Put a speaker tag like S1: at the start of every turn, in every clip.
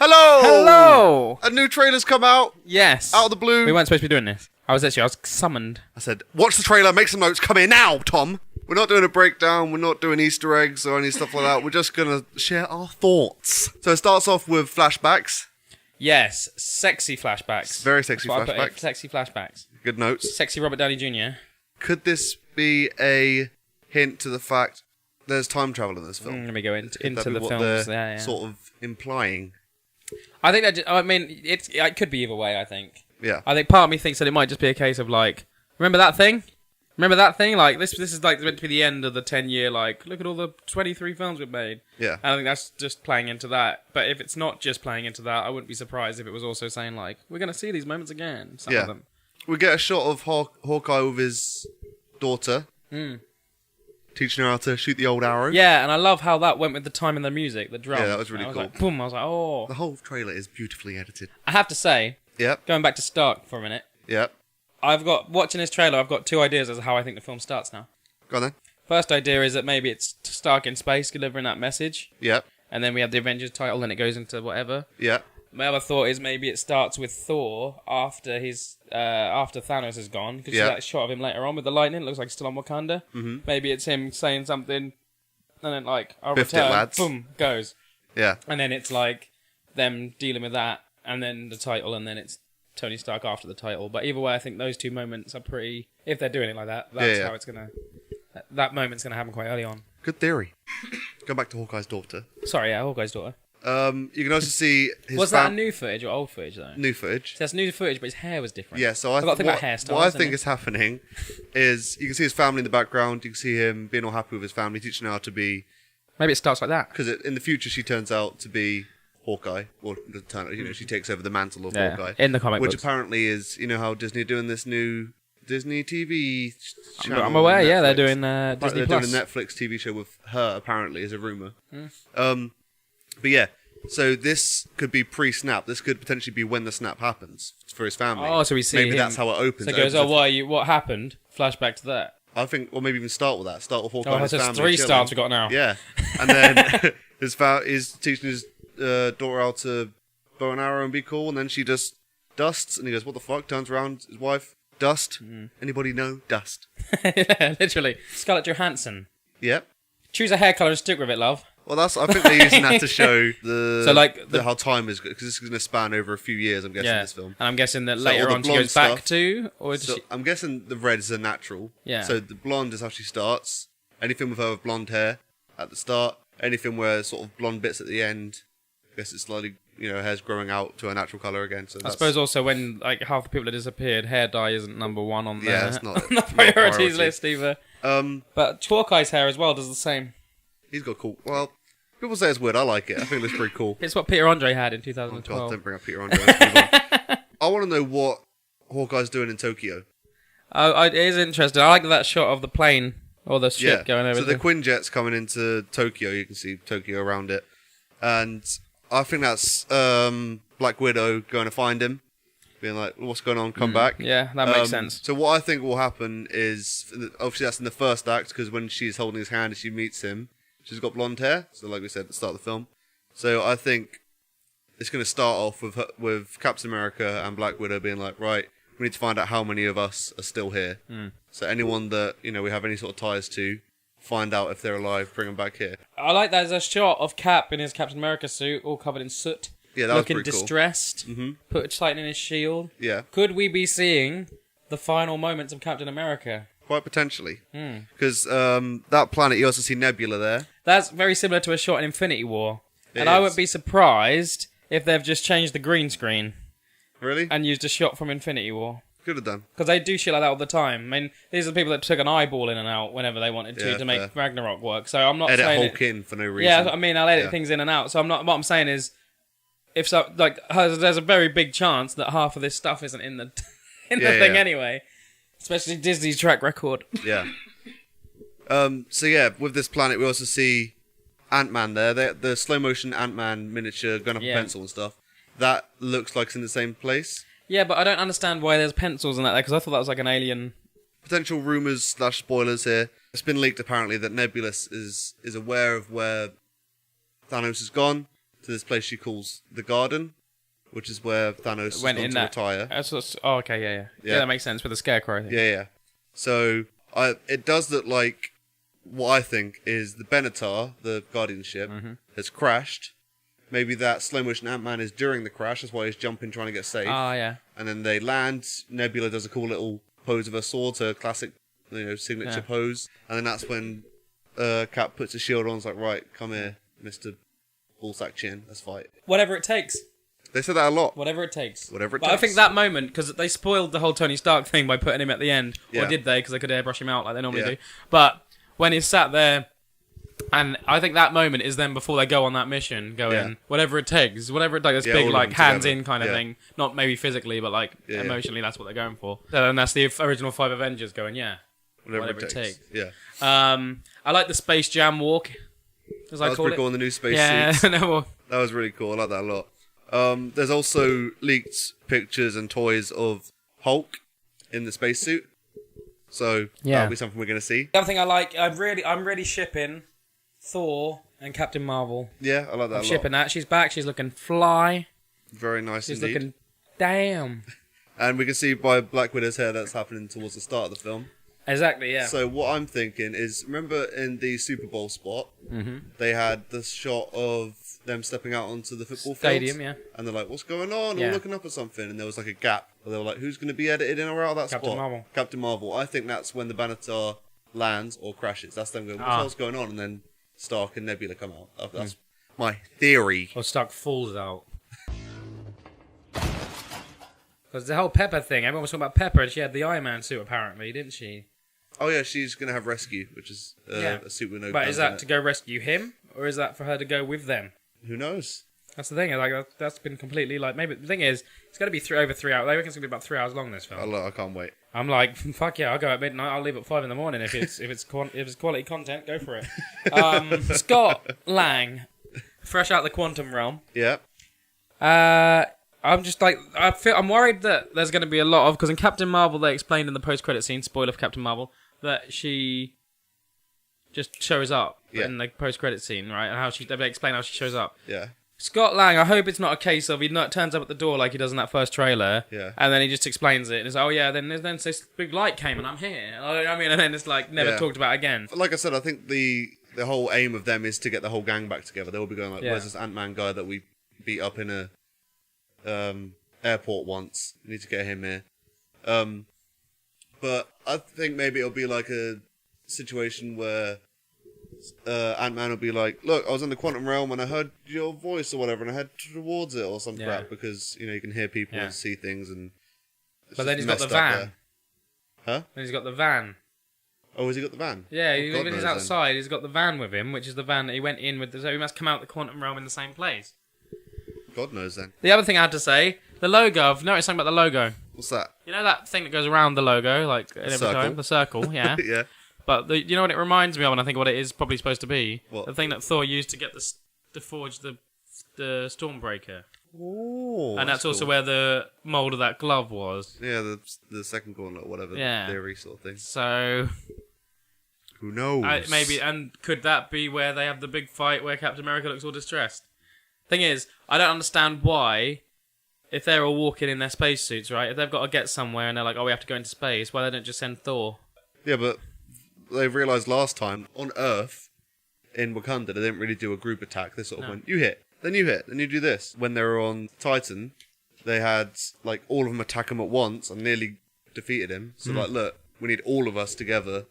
S1: Hello!
S2: Hello!
S1: A new trailer's come out.
S2: Yes.
S1: Out of the blue.
S2: We weren't supposed to be doing this. I was summoned.
S1: I said, watch the trailer, make some notes, come here now, Tom. We're not doing a breakdown, we're not doing Easter eggs or any stuff like that. We're just going to share our thoughts. So it starts off with flashbacks.
S2: Yes, sexy flashbacks.
S1: Very sexy
S2: That's what I put
S1: flashbacks.
S2: it, sexy flashbacks.
S1: Good notes.
S2: Sexy Robert Downey Jr.
S1: Could this be a hint to the fact there's time travel in this film?
S2: Let me go into the
S1: what
S2: films.
S1: they're
S2: Yeah.
S1: sort of implying.
S2: I think that. It could be either way. I think.
S1: Yeah.
S2: I think part of me thinks that it might just be a case of like, remember that thing? Like this is like meant to be the end of the 10-year. Like, look at all the 23 films we've made.
S1: Yeah.
S2: And I think that's just playing into that. But if it's not just playing into that, I wouldn't be surprised if it was also saying like, we're going to see these moments again. Some of them.
S1: We get a shot of Hawkeye with his daughter. Teaching her how to shoot the old arrow.
S2: Yeah, and I love how that went with the time and the music, the drums.
S1: Yeah, that was really cool.
S2: Like, boom, I was like, oh.
S1: The whole trailer is beautifully edited.
S2: I have to say, going back to Stark for a minute, watching this trailer, I've got two ideas as to how I think the film starts now.
S1: Go on then.
S2: First idea is that maybe it's Stark in space delivering that message.
S1: Yeah.
S2: And then we have the Avengers title and it goes into whatever.
S1: Yeah.
S2: My other thought is maybe it starts with Thor after Thanos is gone. Because you see that shot of him later on with the lightning. It looks like he's still on Wakanda. Mm-hmm. Maybe it's him saying something, and then like, I'll return,
S1: lads.
S2: boom, goes.
S1: Yeah.
S2: And then it's like them dealing with that, and then the title, and then it's Tony Stark after the title. But either way, I think those two moments are pretty. If they're doing it like that, that's how it's gonna. That moment's gonna happen quite early on.
S1: Good theory. Go back to Hawkeye's daughter.
S2: Sorry, yeah, Hawkeye's daughter.
S1: You can also see his
S2: Was that new footage or old footage though?
S1: New footage.
S2: So that's new footage, but his hair was different.
S1: Yeah, so
S2: I've got to think about hairstyles.
S1: What I think is happening is you can see his family in the background. You can see him being all happy with his family, teaching her how to be.
S2: Maybe it starts like that.
S1: Because in the future, she turns out to be Hawkeye, or she takes over the mantle of Hawkeye
S2: in the comic books.
S1: Which apparently is how Disney are doing this new Disney TV channel.
S2: I'm aware. Yeah, they're doing Disney
S1: They're
S2: Plus.
S1: doing a Netflix TV show with her. Apparently, is a rumor. But yeah. So this could be pre-snap. This could potentially be when the snap happens for his family.
S2: Oh, so we see
S1: maybe
S2: him.
S1: that's how it opens.
S2: So it goes, what happened? Flashback to that.
S1: I think, or maybe even start with that. Start with Hawkeye and his
S2: so
S1: family.
S2: it's 3
S1: chilling.
S2: starts we got now.
S1: Yeah, and then he's teaching his daughter how to bow and arrow and be cool, and then she just dusts, and he goes, "What the fuck?" Turns around, his wife, dust. Anybody know dust?
S2: Yeah, literally. Scarlett Johansson.
S1: Yep.
S2: Choose a hair colour and stick with it, love.
S1: Well, I think they're using that to show how time is good, because this is going to span over a few years. I'm guessing this film,
S2: and I'm guessing that later on she goes back to, or
S1: I'm guessing the red is a natural. Yeah. So the blonde is how she starts. Anything with her with blonde hair at the start, anything where sort of blonde bits at the end. I guess it's slightly, hair's growing out to a natural colour again. So
S2: I suppose also when like half the people that disappeared, hair dye isn't number one on
S1: it's not
S2: on the priorities list either. But Hawkeye's hair as well does the same.
S1: He's got cool. Well, people say it's weird. I like it. I think it looks pretty cool.
S2: It's what Peter Andre had in 2012.
S1: Oh God, don't bring up Peter Andre. I want to know what Hawkeye's doing in Tokyo.
S2: It is interesting. I like that shot of the plane or the ship going over.
S1: So the Quinjet's coming into Tokyo. You can see Tokyo around it, and I think that's Black Widow going to find him, being like, "What's going on? Come back."
S2: Yeah, that makes sense.
S1: So what I think will happen is, obviously that's in the first act, because when she's holding his hand and she meets him, she's got blonde hair. So like we said at the start of the film. So I think it's going to start off with Captain America and Black Widow being like, right, we need to find out how many of us are still here. So anyone that we have any sort of ties to, find out if they're alive, bring them back here.
S2: I like that there's a shot of Cap in his Captain America suit, all covered in soot.
S1: Yeah, that
S2: looking
S1: was pretty
S2: distressed.
S1: Cool.
S2: Put tightening his shield.
S1: Yeah.
S2: Could we be seeing the final moments of Captain America?
S1: Quite potentially. Because that planet, you also see Nebula there.
S2: That's very similar to a shot in Infinity War. I wouldn't be surprised if they've just changed the green screen.
S1: Really?
S2: And used a shot from Infinity War.
S1: Could have done.
S2: Because they do shit like that all the time. I mean, these are the people that took an eyeball in and out whenever they wanted to make Ragnarok work. So I'm not saying...
S1: Edit Hulk in for no reason.
S2: Yeah, I mean, I'll edit things in and out. So what I'm saying is, there's a very big chance that half of this stuff isn't in the thing anyway. Especially Disney's track record.
S1: Yeah. So yeah, with this planet, we also see Ant-Man there. The slow motion Ant-Man miniature gun up a pencil and stuff. That looks like it's in the same place.
S2: Yeah, but I don't understand why there's pencils and that there, because I thought that was like an alien.
S1: Potential rumours / spoilers here. It's been leaked apparently that Nebulous is aware of where Thanos has gone. to this place she calls the Garden, which is where Thanos
S2: went
S1: has
S2: in
S1: gone to
S2: that.
S1: retire.
S2: Okay, yeah. That makes sense with the Scarecrow, I think.
S1: Yeah. So it does look like what I think is the Benatar, the Guardian ship, has crashed. Maybe that slow motion Ant-Man is during the crash. That's why he's jumping, trying to get safe.
S2: Oh, yeah.
S1: And then they land. Nebula does a cool little pose of her sword, her classic, signature pose. And then that's when Cap puts his shield on. It's like, right, come here, Mr. Ballsack Chin. Let's fight.
S2: Whatever it takes.
S1: They said that a lot.
S2: Whatever it takes.
S1: Whatever it
S2: but
S1: takes.
S2: I think that moment, because they spoiled the whole Tony Stark thing by putting him at the end.
S1: Yeah.
S2: Or did they? Because they could airbrush him out like they normally do. But when he's sat there, and I think that moment is then before they go on that mission, going, whatever it takes, this big, like, hands-in kind of thing. Not maybe physically, but, like, emotionally, that's what they're going for. And that's the original 5 Avengers going, whatever it takes.
S1: Yeah.
S2: I like the Space Jam walk, as I call it.
S1: That was pretty cool in the new space suits. That was really cool. I like that a lot. There's also leaked pictures and toys of Hulk in the spacesuit. So that'll be something we're going to see.
S2: The other thing I like, I'm really shipping Thor and Captain Marvel.
S1: Yeah, I like that a lot.
S2: I'm shipping that. She's back. She's looking fly.
S1: Very nice
S2: She's
S1: indeed.
S2: looking damn.
S1: And we can see by Black Widow's hair that's happening towards the start of the film.
S2: Exactly, yeah.
S1: So what I'm thinking is, remember in the Super Bowl spot, they had the shot of them stepping out onto the football
S2: stadium,
S1: field, and they're like, "What's going on?" We're looking up at something, and there was like a gap. They were like, "Who's going to be edited in or out of that
S2: Captain
S1: spot?"
S2: Marvel.
S1: Captain Marvel. I think that's when the Benatar lands or crashes. That's them going, "What the hell's going on?" And then Stark and Nebula come out. That's my theory.
S2: Or Stark falls out. Because the whole Pepper thing, everyone was talking about Pepper, and she had the Iron Man suit apparently, didn't she?
S1: Oh yeah, she's going to have rescue, which is a suit with no.
S2: But is that to go rescue him, or is that for her to go with them?
S1: Who knows?
S2: That's the thing. Like that's been completely like maybe the thing is it's going to be over 3 hours. They reckon it's going to be about 3 hours long. This film.
S1: I can't wait.
S2: I'm like, fuck yeah! I'll go at midnight. I'll leave at 5 in the morning if it's quality content. Go for it. Scott Lang, fresh out the quantum realm.
S1: Yeah.
S2: I'm just like I'm worried that there's going to be a lot of because in Captain Marvel they explained in the post-credit scene, spoiler for Captain Marvel, that she just shows up in the post-credit scene, right? And how they explain how she shows up.
S1: Yeah.
S2: Scott Lang, I hope it's not a case of he turns up at the door like he does in that first trailer, and then he just explains it. And it's then this big light came and I'm here. I mean, and then it's like never talked about again.
S1: Like I said, I think the whole aim of them is to get the whole gang back together. They will be going like, "Where's this Ant-Man guy that we beat up in a airport once? We need to get him here." But I think maybe it'll be like a situation where Ant-Man will be like, "Look, I was in the quantum realm and I heard your voice or whatever, and I head towards it or some crap because you can hear people and see things." And
S2: but then he's got the van.
S1: Huh?
S2: Then he's got the van.
S1: Oh, has he got the van?
S2: Yeah, when he's outside, then. He's got the van with him, which is the van that he went in with. So he must come out the quantum realm in the same place.
S1: God knows then.
S2: The other thing I had to say, the logo. I've noticed something about the logo.
S1: What's that?
S2: You know that thing that goes around the logo, like every time? The circle, yeah.
S1: Yeah.
S2: But you know what it reminds me of, and I think what it is probably supposed to be?
S1: What?
S2: The thing that Thor used to get to forge the Stormbreaker.
S1: Oh,
S2: and that's also where the mould of that glove was.
S1: Yeah, the second corner or whatever, theory sort of thing.
S2: So...
S1: Who knows?
S2: Maybe, and could that be where they have the big fight where Captain America looks all distressed? Thing is, I don't understand why, if they're all walking in their spacesuits, right? If they've got to get somewhere and they're like, "Oh, we have to go into space," why they don't just send Thor?
S1: Yeah, but they've realised last time on Earth in Wakanda they didn't really do a group attack. They sort of went, "You hit, then you hit, then you do this." When they were on Titan, they had like all of them attack him at once and nearly defeated him. So like, look, we need all of us together.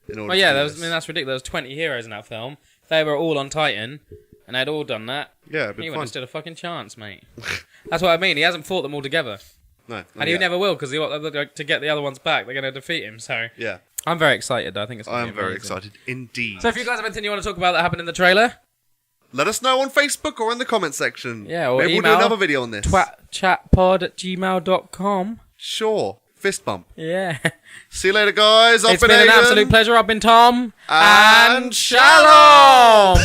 S2: Well, yeah, that's ridiculous. There was 20 heroes in that film. If they were all on Titan, and they'd all done that, he wouldn't have stood a fucking chance, mate. That's what I mean. He hasn't fought them all together.
S1: No.
S2: And he never will, because to get the other ones back, they're going to defeat him, so...
S1: Yeah.
S2: I'm very excited. I think it's going to be amazing.
S1: very excited indeed.
S2: So if you guys have anything you want to talk about that happened in the trailer...
S1: Let us know on Facebook or in the comment section.
S2: Yeah, or
S1: maybe
S2: email,
S1: we'll do another video on this.
S2: twatchatpod@gmail.com.
S1: Sure. Fist bump.
S2: Yeah.
S1: See you later, guys.
S2: It's been an absolute pleasure. I've been Tom.
S1: And shalom!